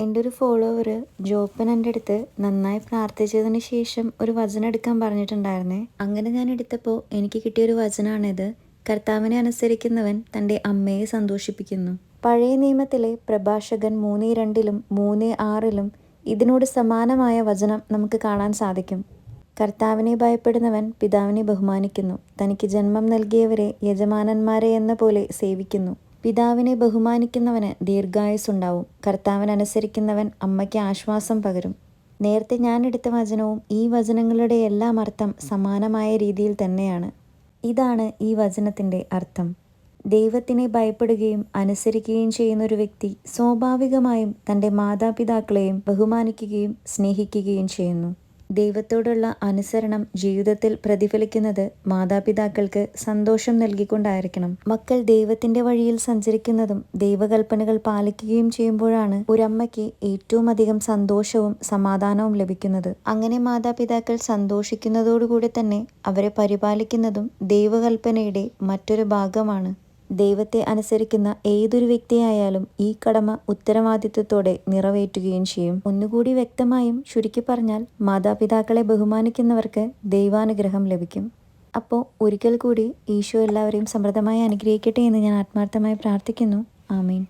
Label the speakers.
Speaker 1: എൻ്റെ ഒരു ഫോളോവർ ജോപ്പൻ എൻ്റെ അടുത്ത് നന്നായി പ്രാർത്ഥിച്ചതിന് ശേഷം ഒരു വചനം എടുക്കാൻ പറഞ്ഞിട്ടുണ്ടായിരുന്നേ. അങ്ങനെ ഞാൻ എടുത്തപ്പോൾ എനിക്ക് കിട്ടിയൊരു വചനമാണിത്. കർത്താവിനെ അനുസരിക്കുന്നവൻ തൻ്റെ അമ്മയെ സന്തോഷിപ്പിക്കുന്നു. പഴയ നിയമത്തിലെ പ്രഭാഷകൻ 3:2 3:6 ഇതിനോട് സമാനമായ വചനം നമുക്ക് കാണാൻ സാധിക്കും. കർത്താവിനെ ഭയപ്പെടുന്നവൻ പിതാവിനെ ബഹുമാനിക്കുന്നു, തനിക്ക് ജന്മം നൽകിയവരെ യജമാനന്മാരെ എന്ന പോലെ സേവിക്കുന്നു. പിതാവിനെ ബഹുമാനിക്കുന്നവന് ദീർഘായുസ്സുണ്ടാവും. കർത്താവിനനുസരിക്കുന്നവൻ അമ്മയ്ക്ക് ആശ്വാസം പകരും. നേരത്തെ ഞാൻ എടുത്ത വചനവും ഈ വചനങ്ങളുടെ എല്ലാം അർത്ഥം സമാനമായ രീതിയിൽ തന്നെയാണ്. ഇതാണ് ഈ വചനത്തിൻ്റെ അർത്ഥം. ദൈവത്തിനെ ഭയപ്പെടുകയും അനുസരിക്കുകയും ചെയ്യുന്നൊരു വ്യക്തി സ്വാഭാവികമായും തൻ്റെ മാതാപിതാക്കളെയും ബഹുമാനിക്കുകയും സ്നേഹിക്കുകയും ചെയ്യുന്നു. ദൈവത്തോടുള്ള അനുസരണം ജീവിതത്തിൽ പ്രതിഫലിക്കുന്നത് മാതാപിതാക്കൾക്ക് സന്തോഷം നൽകിക്കൊണ്ടായിരിക്കണം. മക്കൾ ദൈവത്തിൻ്റെ വഴിയിൽ സഞ്ചരിക്കുന്നതും ദൈവകൽപ്പനകൾ പാലിക്കുകയും ചെയ്യുമ്പോഴാണ് ഒരമ്മയ്ക്ക് ഏറ്റവും അധികം സന്തോഷവും സമാധാനവും ലഭിക്കുന്നത്. അങ്ങനെ മാതാപിതാക്കൾ സന്തോഷിക്കുന്നതോടുകൂടി തന്നെ അവരെ പരിപാലിക്കുന്നതും ദൈവകൽപ്പനയുടെ മറ്റൊരു ഭാഗമാണ്. ദൈവത്തെ അനുസരിക്കുന്ന ഏതൊരു വ്യക്തിയായാലും ഈ കടമ ഉത്തരവാദിത്വത്തോടെ നിറവേറ്റുകയും ചെയ്യും. ഒന്നുകൂടി വ്യക്തമായും ചുരുക്കി പറഞ്ഞാൽ മാതാപിതാക്കളെ ബഹുമാനിക്കുന്നവർക്ക് ദൈവാനുഗ്രഹം ലഭിക്കും. അപ്പോൾ ഒരിക്കൽ കൂടി ഈശോ എല്ലാവരെയും സമൃദ്ധമായി അനുഗ്രഹിക്കട്ടെ എന്ന് ഞാൻ ആത്മാർത്ഥമായി പ്രാർത്ഥിക്കുന്നു. ആമേൻ.